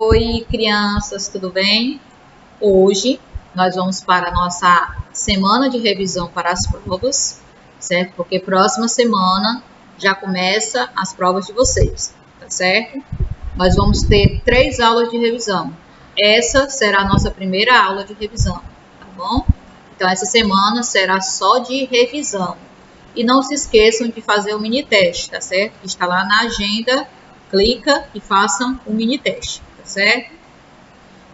Oi, crianças, tudo bem? Hoje nós vamos para a nossa semana de revisão para as provas, certo? Porque próxima semana já começa as provas de vocês, tá certo? Nós vamos ter 3 aulas de revisão. Essa será a nossa primeira aula de revisão, tá bom? Então, essa semana será só de revisão. E não se esqueçam de fazer o mini teste, tá certo? Que está lá na agenda, clica e façam o mini teste, tá certo?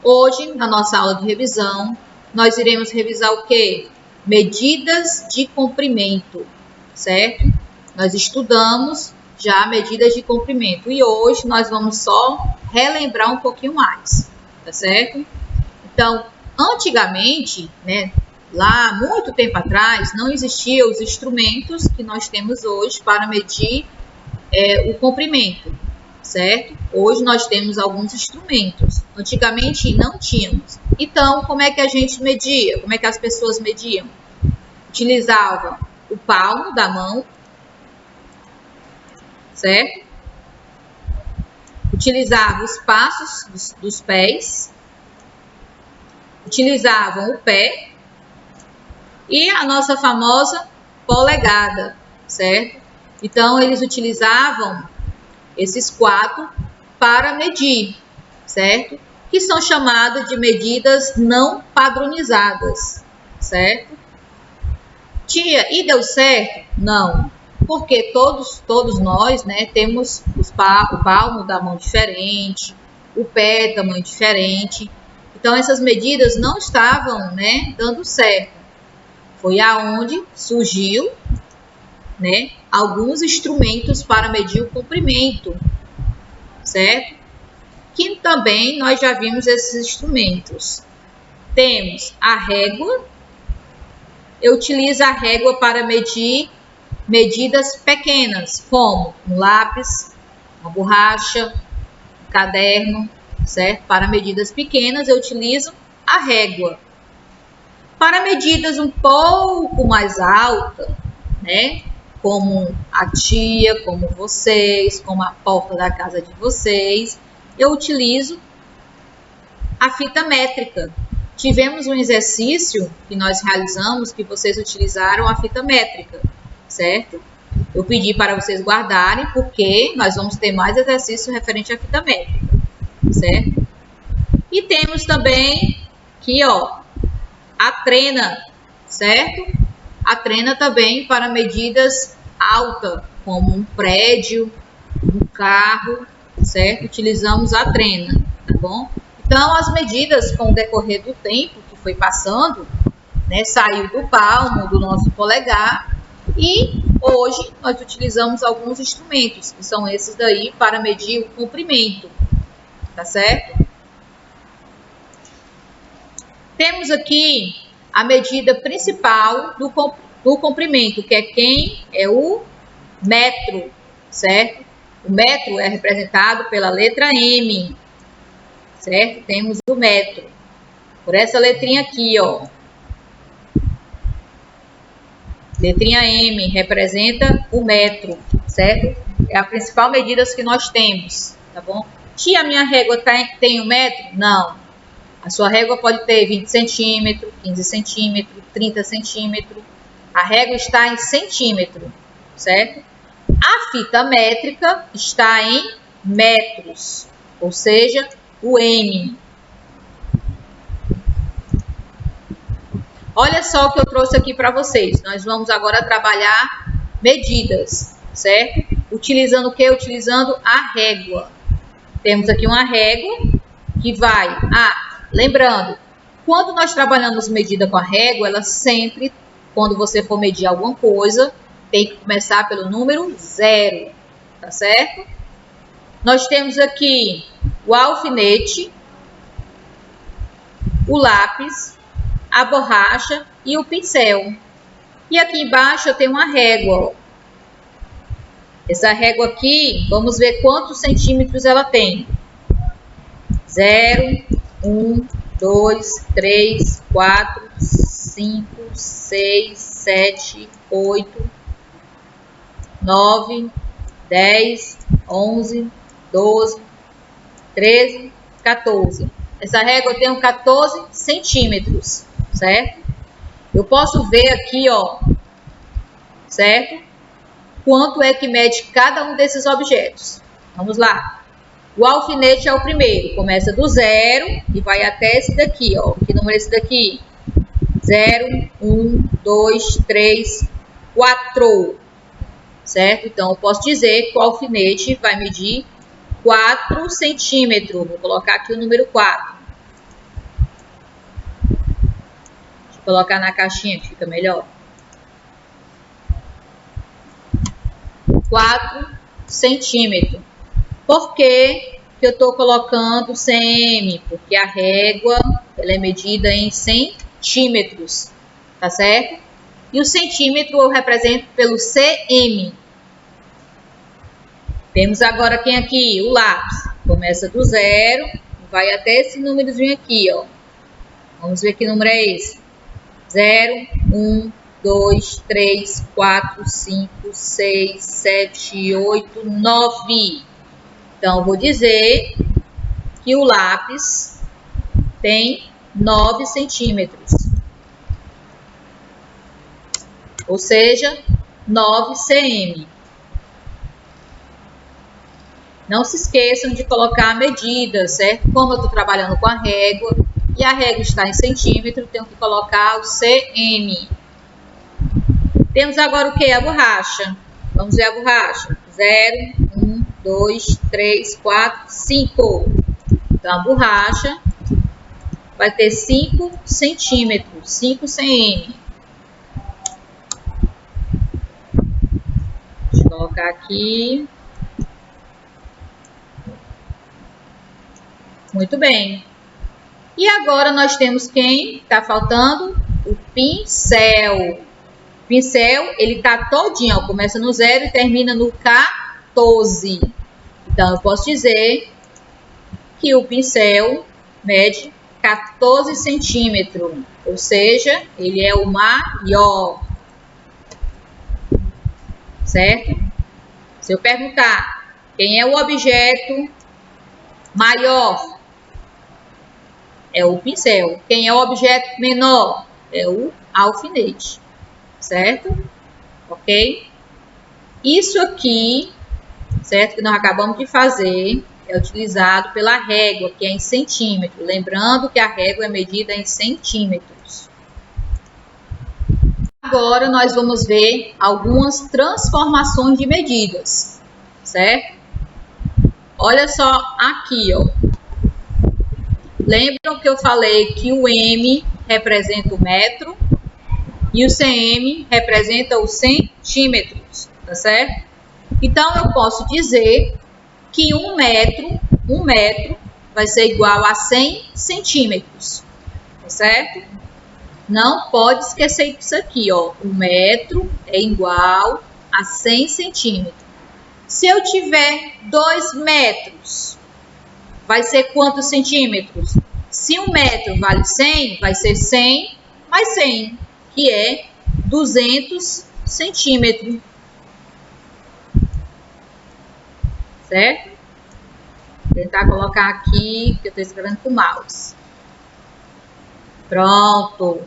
Hoje, na nossa aula de revisão, nós iremos revisar o quê? Medidas de comprimento, certo? Nós estudamos já medidas de comprimento e hoje nós vamos só relembrar um pouquinho mais, tá certo? Então, antigamente, né, lá muito tempo atrás, não existiam os instrumentos que nós temos hoje para medir o comprimento, certo? Hoje nós temos alguns instrumentos. Antigamente não tínhamos. Então, como é que a gente media? Como é que as pessoas mediam? Utilizavam o palmo da mão, certo? Utilizavam os passos dos pés, utilizavam o pé e a nossa famosa polegada, certo? Então, eles utilizavam esses 4 para medir, certo? Que são chamadas de medidas não padronizadas, certo? Tia, e deu certo? Não, porque todos nós, né, temos o palmo da mão diferente, o pé tamanho diferente. Então, essas medidas não estavam, né, dando certo. Foi aonde surgiu, né, alguns instrumentos para medir o comprimento, certo? Que também nós já vimos esses instrumentos. Temos a régua. Eu utilizo a régua para medir medidas pequenas, como um lápis, uma borracha, um caderno, certo? Para medidas pequenas, eu utilizo a régua. Para medidas um pouco mais altas, né? Como a tia, como vocês, como a porta da casa de vocês, eu utilizo a fita métrica. Tivemos um exercício que nós realizamos que vocês utilizaram a fita métrica, certo? Eu pedi para vocês guardarem porque nós vamos ter mais exercício referente à fita métrica, certo? E temos também aqui, ó, a trena, certo? A trena também para medidas altas, como um prédio, um carro, certo? Utilizamos a trena, tá bom? Então, as medidas com o decorrer do tempo que foi passando, né, saiu do palmo, do nosso polegar, e hoje nós utilizamos alguns instrumentos, que são esses daí, para medir o comprimento, tá certo? Temos aqui a medida principal do comprimento, que é quem? É o metro, certo? O metro é representado pela letra M, certo? Temos o metro, por essa letrinha aqui, ó. Letrinha M representa o metro, certo? É a principal medida que nós temos, tá bom? Tia, a minha régua tem 1 metro? Não. A sua régua pode ter 20 centímetros, 15 centímetros, 30 centímetros. A régua está em centímetro, certo? A fita métrica está em metros, ou seja, o M. Olha só o que eu trouxe aqui para vocês. Nós vamos agora trabalhar medidas, certo? Utilizando o quê? Utilizando a régua. Temos aqui uma régua que vai... lembrando, quando nós trabalhamos medida com a régua, ela sempre, quando você for medir alguma coisa, tem que começar pelo número 0, tá certo? Nós temos aqui o alfinete, o lápis, a borracha e o pincel. E aqui embaixo eu tenho uma régua. Essa régua aqui, vamos ver quantos centímetros ela tem. 0, 1, 2, 3, 4, 5, 6, 7, 8, 9, 10, 11, 12, 13, 14. Essa régua eu tenho 14 centímetros, certo? Eu posso ver aqui, ó, certo? Quanto é que mede cada um desses objetos. Vamos lá. O alfinete é o primeiro. Começa do 0 e vai até esse daqui, ó. Que número é esse daqui? 0, 1, 2, 3, 4. Certo? Então, eu posso dizer que o alfinete vai medir 4 centímetros. Vou colocar aqui o número 4. Deixa eu colocar na caixinha que fica melhor. 4 centímetros. Por que eu estou colocando cm? Porque a régua ela é medida em centímetros, tá certo? E o centímetro eu represento pelo cm. Temos agora quem aqui? O lápis. Começa do 0, vai até esse númerozinho aqui, ó. Vamos ver que número é esse. 0, 1, 2, 3, 4, 5, 6, 7, 8, 9. Então, eu vou dizer que o lápis tem 9 centímetros. Ou seja, 9 cm. Não se esqueçam de colocar a medida, certo? Como eu estou trabalhando com a régua e a régua está em centímetro, tenho que colocar o cm. Temos agora o que? A borracha. Vamos ver a borracha. 0, 1, 2, 3, 4, 5. Então, a borracha vai ter 5 centímetros, 5 cm. Deixa eu colocar aqui. Muito bem. E agora nós temos quem? Está faltando? O pincel. O pincel, ele está todinho, ó, começa no 0 e termina no 14. Então, eu posso dizer que o pincel mede 14 centímetros, ou seja, ele é o maior, certo? Se eu perguntar quem é o objeto maior, é o pincel. Quem é o objeto menor? É o alfinete, certo? Ok? Isso aqui, certo? Que nós acabamos de fazer, é utilizado pela régua, que é em centímetros. Lembrando que a régua é medida em centímetros. Agora, nós vamos ver algumas transformações de medidas, certo? Olha só aqui, ó. Lembram que eu falei que o m representa o metro e o cm representa os centímetros, tá certo? Então, eu posso dizer que um metro vai ser igual a 100 centímetros, tá certo? Não pode esquecer disso aqui, ó. Um metro é igual a 100 centímetros. Se eu tiver 2 metros, vai ser quantos centímetros? Se 1 metro vale 100, vai ser 100 mais 100, que é 200 centímetros. Certo? Vou tentar colocar aqui, que eu estou escrevendo com o mouse. Pronto.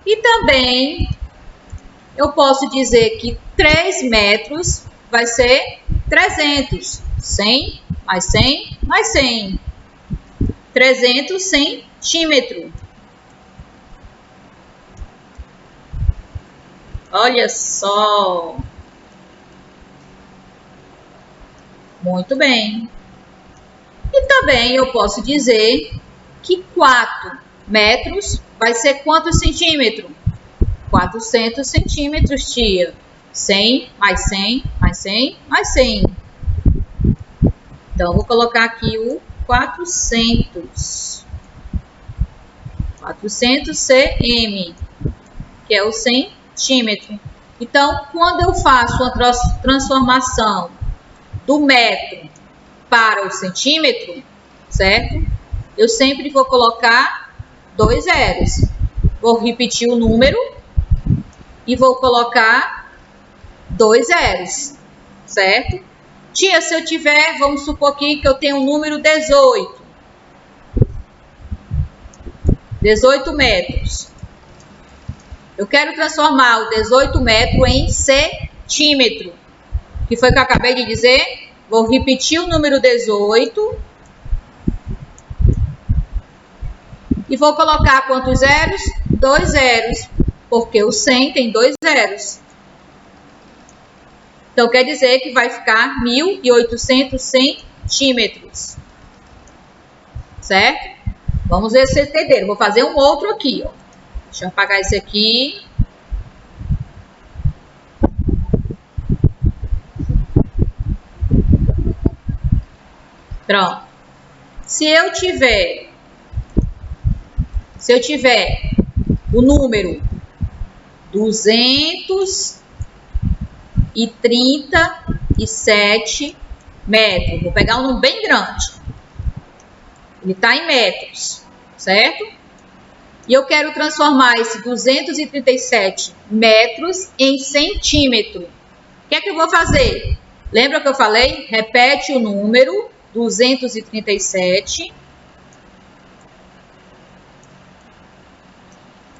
E também eu posso dizer que 3 metros vai ser 300. 100 mais 100 mais 100. 300 centímetros. Olha só. Muito bem. E também eu posso dizer que 4 metros vai ser quantos centímetros? 400 centímetros, tia. 100 mais 100 mais 100 mais 100. Então, eu vou colocar aqui o 400. 400 cm, que é o centímetro. Então, quando eu faço uma transformação do metro para o centímetro, certo? Eu sempre vou colocar 2 zeros. Vou repetir o número e vou colocar 2 zeros, certo? Tia, se eu tiver, vamos supor aqui que eu tenho o número 18. 18 metros. Eu quero transformar o 18 metros em centímetro. Que foi o que eu acabei de dizer? Vou repetir o número 18. E vou colocar quantos zeros? 2 zeros. Porque o 100 tem 2 zeros. Então, quer dizer que vai ficar 1.800 centímetros. Certo? Vamos ver se vocês entenderam. Vou fazer um outro aqui, ó. Deixa eu apagar esse aqui. Pronto. Se eu tiver o número 237 metros, vou pegar um número bem grande. Ele está em metros, certo? E eu quero transformar esse 237 metros em centímetro. O que é que eu vou fazer? Lembra que eu falei? Repete o número 237.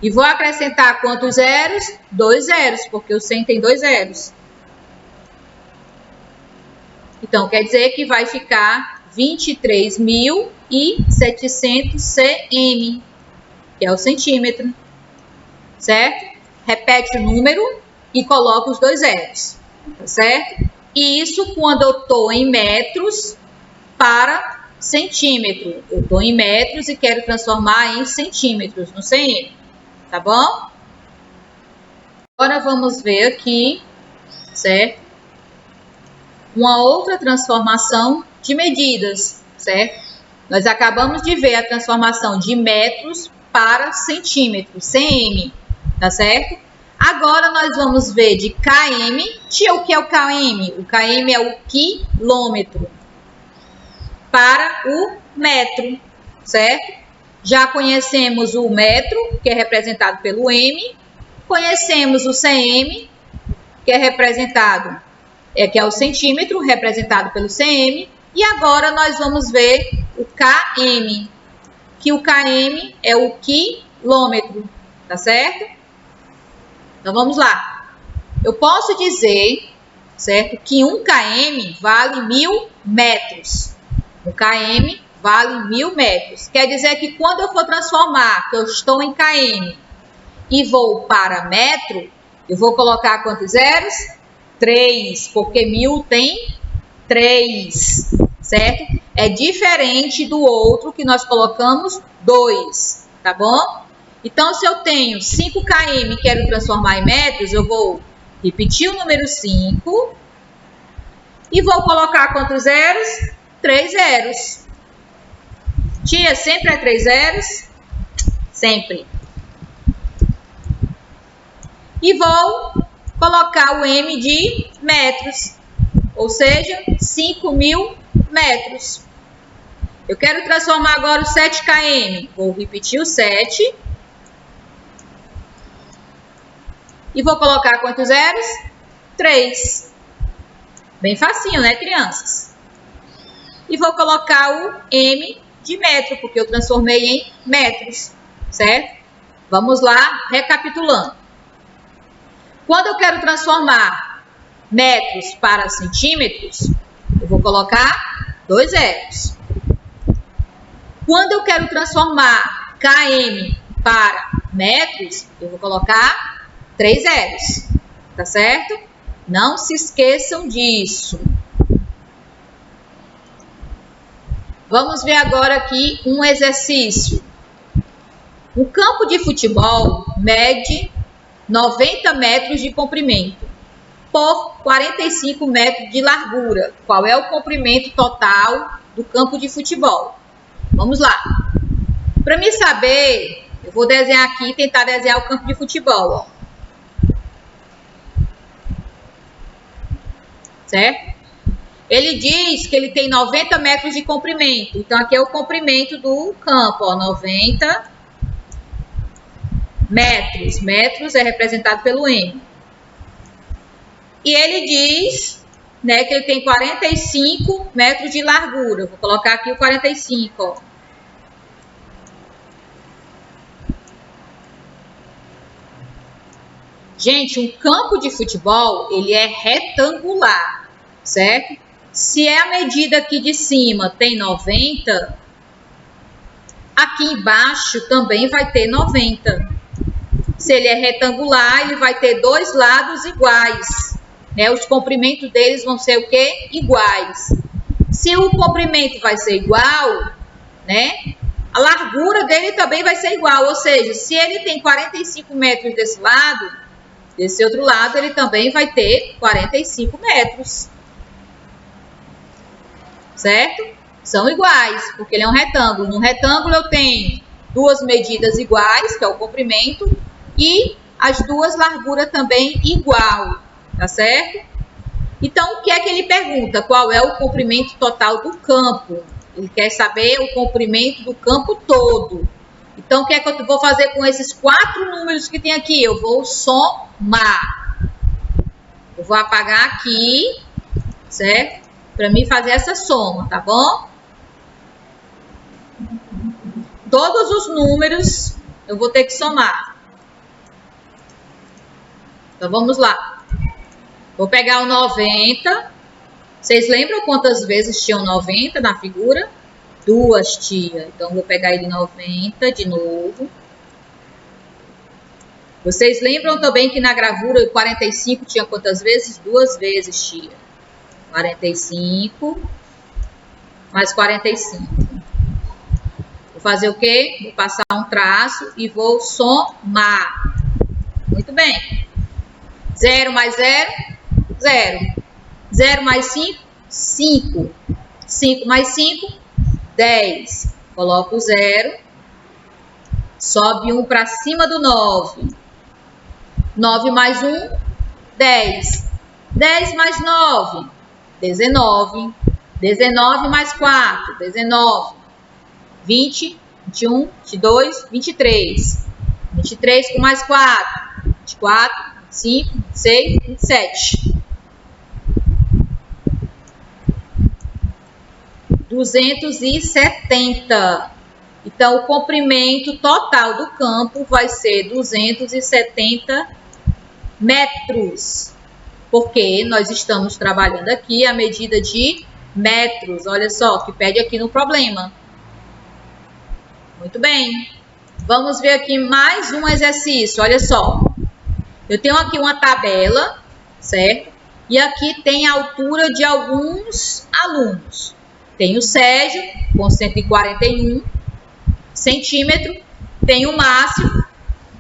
E vou acrescentar quantos zeros? 2 zeros, porque o 100 tem 2 zeros. Então, quer dizer que vai ficar 23.700 cm, que é o centímetro, certo? Repete o número e coloca os 2 zeros, tá certo? E isso quando eu estou em metros para centímetro. Eu estou em metros e quero transformar em centímetros, no cm, tá bom? Agora vamos ver aqui, certo? Uma outra transformação de medidas, certo? Nós acabamos de ver a transformação de metros para centímetros, cm, tá certo? Agora nós vamos ver de km. Tia, o que é o km? O km é o quilômetro para o metro, certo? Já conhecemos o metro, que é representado pelo m. Conhecemos o cm, que é representado, que é o centímetro, representado pelo cm. E agora nós vamos ver o km, que o km é o quilômetro, tá certo? Então vamos lá. Eu posso dizer, certo, que 1 km vale 1.000 metros. 1 km vale 1.000 metros. Quer dizer que quando eu for transformar, que eu estou em km e vou para metro, eu vou colocar quantos zeros? 3, porque 1.000 tem 3, certo? É diferente do outro que nós colocamos 2, tá bom? Então, se eu tenho 5 km e quero transformar em metros, eu vou repetir o número 5 e vou colocar quantos zeros? 3 zeros. Tia, sempre é 3 zeros? Sempre. E vou colocar o m de metros, ou seja, 5.000 metros. Eu quero transformar agora o 7 km. Vou repetir o 7. E vou colocar quantos zeros? 3. Bem facinho, né, crianças? E vou colocar o m de metro, porque eu transformei em metros, certo? Vamos lá, recapitulando. Quando eu quero transformar metros para centímetros, eu vou colocar 2 zeros. Quando eu quero transformar km para metros, eu vou colocar 3 zeros, tá certo? Não se esqueçam disso. Vamos ver agora aqui um exercício. Um campo de futebol mede 90 metros de comprimento por 45 metros de largura. Qual é o comprimento total do campo de futebol? Vamos lá. Para me saber, eu vou desenhar aqui, tentar desenhar o campo de futebol, ó. Certo? Ele diz que ele tem 90 metros de comprimento. Então, aqui é o comprimento do campo, ó, 90 metros. Metros é representado pelo M. E ele diz né, que ele tem 45 metros de largura. Vou colocar aqui o 45, ó. Gente, um campo de futebol, ele é retangular, certo? Se a medida aqui de cima tem 90, aqui embaixo também vai ter 90. Se ele é retangular, ele vai ter dois lados iguais, né? Os comprimentos deles vão ser o quê? Iguais. Se o comprimento vai ser igual, né? A largura dele também vai ser igual, ou seja, se ele tem 45 metros desse lado, desse outro lado ele também vai ter 45 metros. Certo? São iguais, porque ele é um retângulo. No retângulo eu tenho duas medidas iguais, que é o comprimento, e as duas larguras também igual, tá certo? Então, o que é que ele pergunta? Qual é o comprimento total do campo? Ele quer saber o comprimento do campo todo. Então, o que é que eu vou fazer com esses 4 números que tem aqui? Eu vou somar. Eu vou apagar aqui, certo? Para mim fazer essa soma, tá bom? Todos os números eu vou ter que somar. Então, vamos lá. Vou pegar o 90. Vocês lembram quantas vezes tinham 90 na figura? 2, tia. Então, vou pegar ele 90 de novo. Vocês lembram também que na gravura o 45 tinha quantas vezes? 2 vezes, tia. 45 mais 45. Vou fazer o quê? Vou passar um traço e vou somar. Muito bem. 0 mais 0, 0. 0 mais 5, 5. 5 mais 5, 10. Coloco o 0. Sobe 1 para cima do 9. 9 mais 1, 10. 10 mais 9, 19. 19 mais 4, 19. 20, 21, 22, 23. 23 com mais 4, 24, 25, 26, 27. 270. Então, o comprimento total do campo vai ser 270 metros. Porque nós estamos trabalhando aqui a medida de metros. Olha só, que pede aqui no problema. Muito bem. Vamos ver aqui mais um exercício. Olha só. Eu tenho aqui uma tabela, certo? E aqui tem a altura de alguns alunos. Tem o Sérgio, com 141 centímetros. Tem o Márcio,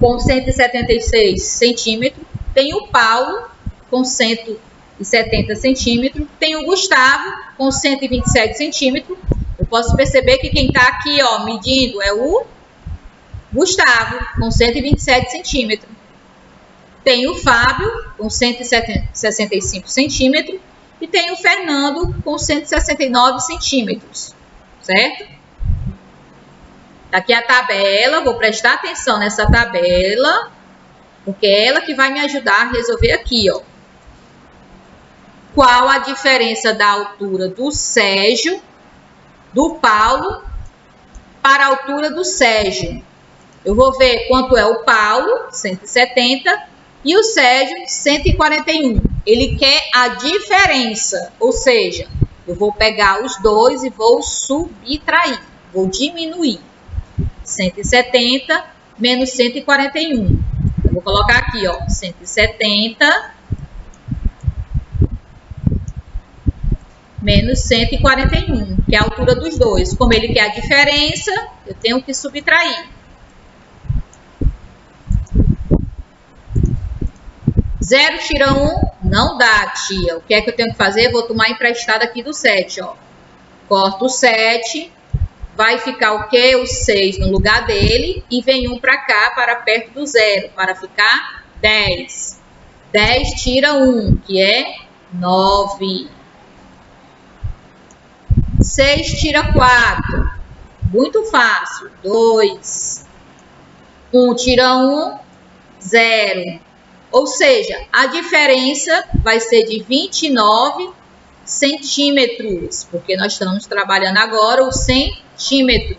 com 176 centímetros. Tem o Paulo, com 170 centímetros. Tem o Gustavo, com 127 centímetros. Eu posso perceber que quem está aqui, ó, medindo é o Gustavo, com 127 centímetros. Tem o Fábio, com 165 centímetros. E tem o Fernando, com 169 centímetros. Certo? Tá aqui a tabela. Vou prestar atenção nessa tabela, porque é ela que vai me ajudar a resolver aqui, ó. Qual a diferença da altura do Sérgio, do Paulo, para a altura do Sérgio? Eu vou ver quanto é o Paulo, 170, e o Sérgio, 141. Ele quer a diferença, ou seja, eu vou pegar os dois e vou subtrair, vou diminuir. 170 menos 141. Eu vou colocar aqui, ó, 170 menos 141, que é a altura dos dois. Como ele quer a diferença, eu tenho que subtrair. 0 tira 1, não dá, tia. O que é que eu tenho que fazer? Vou tomar emprestado aqui do 7, ó. Corto o 7, vai ficar o quê? O 6 no lugar dele e vem 1 para cá, para perto do 0, para ficar 10. 10 tira 1, que é 9. 6 tira 4, muito fácil, 2. 1 tira 1, 0. Ou seja, a diferença vai ser de 29 centímetros, porque nós estamos trabalhando agora o centímetro.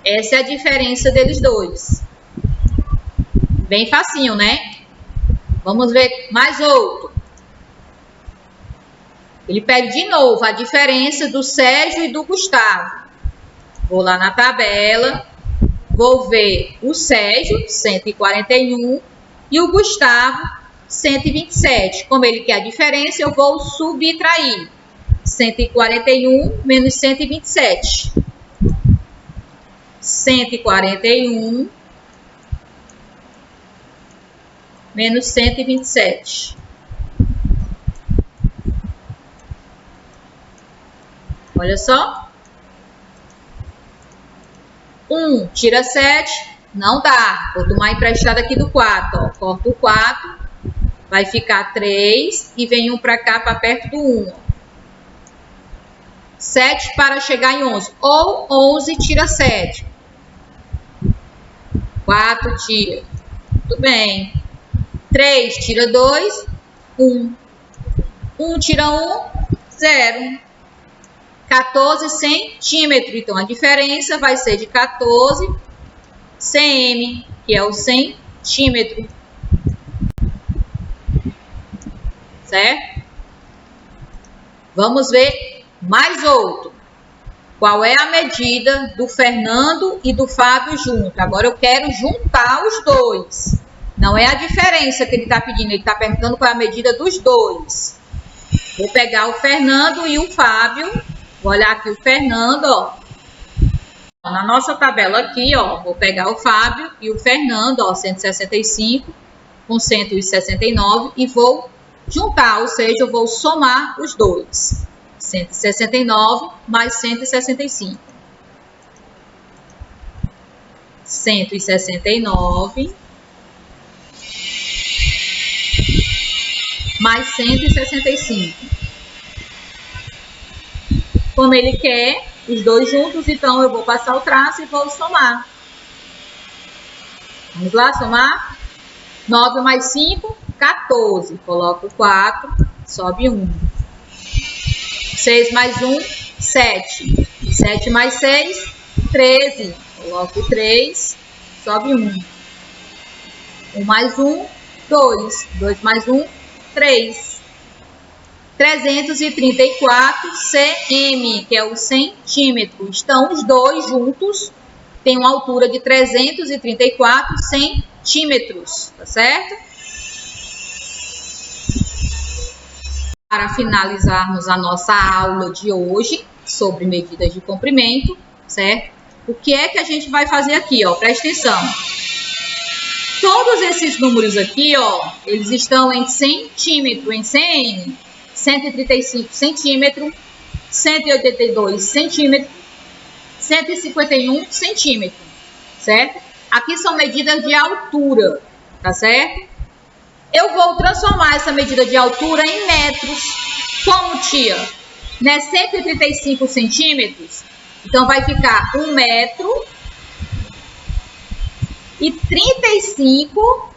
Essa é a diferença deles dois. Bem facinho, né? Vamos ver mais outro. Ele pede de novo a diferença do Sérgio e do Gustavo. Vou lá na tabela, vou ver o Sérgio, 141, e o Gustavo, 127. Como ele quer a diferença, eu vou subtrair. 141 menos 127. 141 menos 127. Olha só. 1 tira 7, não dá. Vou tomar emprestado aqui do 4. Ó. Corto o 4, vai ficar 3 e vem 1 para cá, para perto do 1. 7 para chegar em 11. Ou 11 tira 7. 4 tira. Tudo bem. 3 tira 2, 1. 1 tira 1, 0. 14 centímetros. Então, a diferença vai ser de 14 cm, que é o centímetro. Certo? Vamos ver mais outro. Qual é a medida do Fernando e do Fábio junto? Agora eu quero juntar os dois. Não é a diferença que ele está pedindo, ele está perguntando qual é a medida dos dois. Vou pegar o Fernando e o Fábio. Vou olhar aqui o Fernando, ó. Na nossa tabela aqui, ó, vou pegar o Fábio e o Fernando, ó, 165 com 169 e vou juntar, ou seja, eu vou somar os dois. 169 mais 165. 169 mais 165. Como ele quer os dois juntos, então eu vou passar o traço e vou somar. Vamos lá, somar? 9 mais 5, 14. Coloco 4, sobe 1. 6 mais 1, 7. 7 mais 6, 13. Coloco 3, sobe 1. 1 mais 1, 2. 2 mais 1, 3. 334 cm, que é o centímetro. Então, os dois juntos têm uma altura de 334 centímetros, tá certo? Para finalizarmos a nossa aula de hoje sobre medidas de comprimento, certo? O que é que a gente vai fazer aqui, ó? Presta atenção. Todos esses números aqui, ó, eles estão em centímetro, em cm. 135 centímetros, 182 centímetros, 151 centímetros, certo? Aqui são medidas de altura, tá certo? Eu vou transformar essa medida de altura em metros. Como, tia? Né? 135 centímetros, então vai ficar 1 metro e 35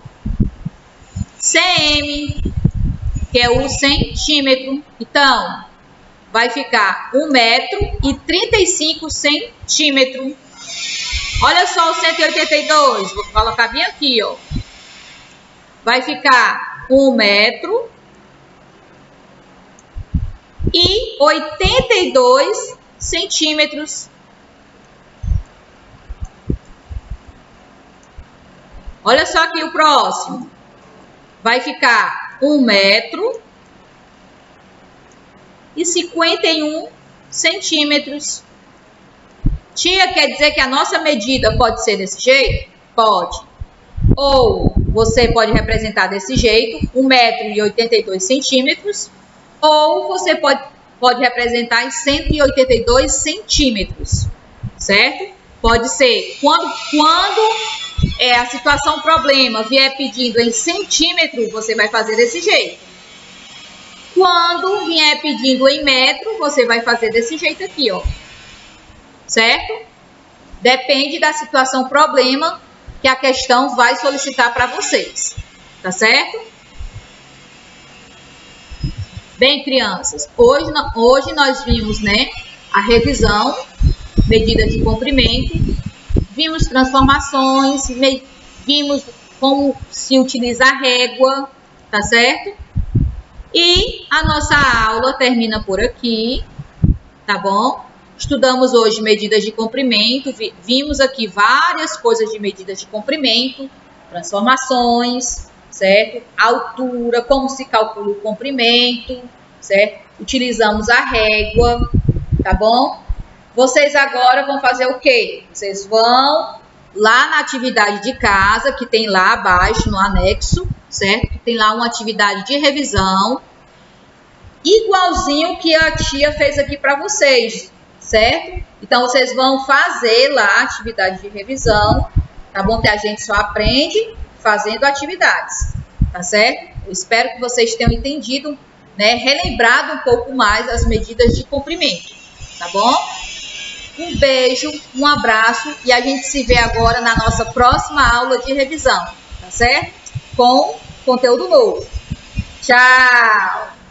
cm. Que é o centímetro. Então, vai ficar 1 metro e 35 centímetros. Olha só o 182. Vou colocar bem aqui, ó. Vai ficar 1 metro e 82 centímetros. Olha só aqui o próximo. Vai ficar 1 metro e 51 centímetros. Tia, quer dizer que a nossa medida pode ser desse jeito? Pode. Ou você pode representar desse jeito, 1 metro e 82 centímetros. Ou você pode representar em 182 centímetros. Certo? Pode ser quando a situação problema vier pedindo em centímetro, você vai fazer desse jeito. Quando vier pedindo em metro, você vai fazer desse jeito aqui, ó. Certo? Depende da situação problema que a questão vai solicitar para vocês. Tá certo? Bem, crianças, hoje nós vimos, né, a revisão, medida de comprimento, vimos transformações, vimos como se utiliza a régua, tá certo? E a nossa aula termina por aqui, tá bom? Estudamos hoje medidas de comprimento, vimos aqui várias coisas de medidas de comprimento, transformações, certo? Altura, como se calcula o comprimento, certo? Utilizamos a régua, tá bom? Vocês agora vão fazer o quê? Vocês vão lá na atividade de casa, que tem lá abaixo no anexo, certo? Tem lá uma atividade de revisão, igualzinho que a tia fez aqui para vocês, certo? Então, vocês vão fazer lá a atividade de revisão, tá bom? Que a gente só aprende fazendo atividades, tá certo? Eu espero que vocês tenham entendido, né? Relembrado um pouco mais as medidas de comprimento, tá bom? Um beijo, um abraço e a gente se vê agora na nossa próxima aula de revisão, tá certo? Com conteúdo novo. Tchau!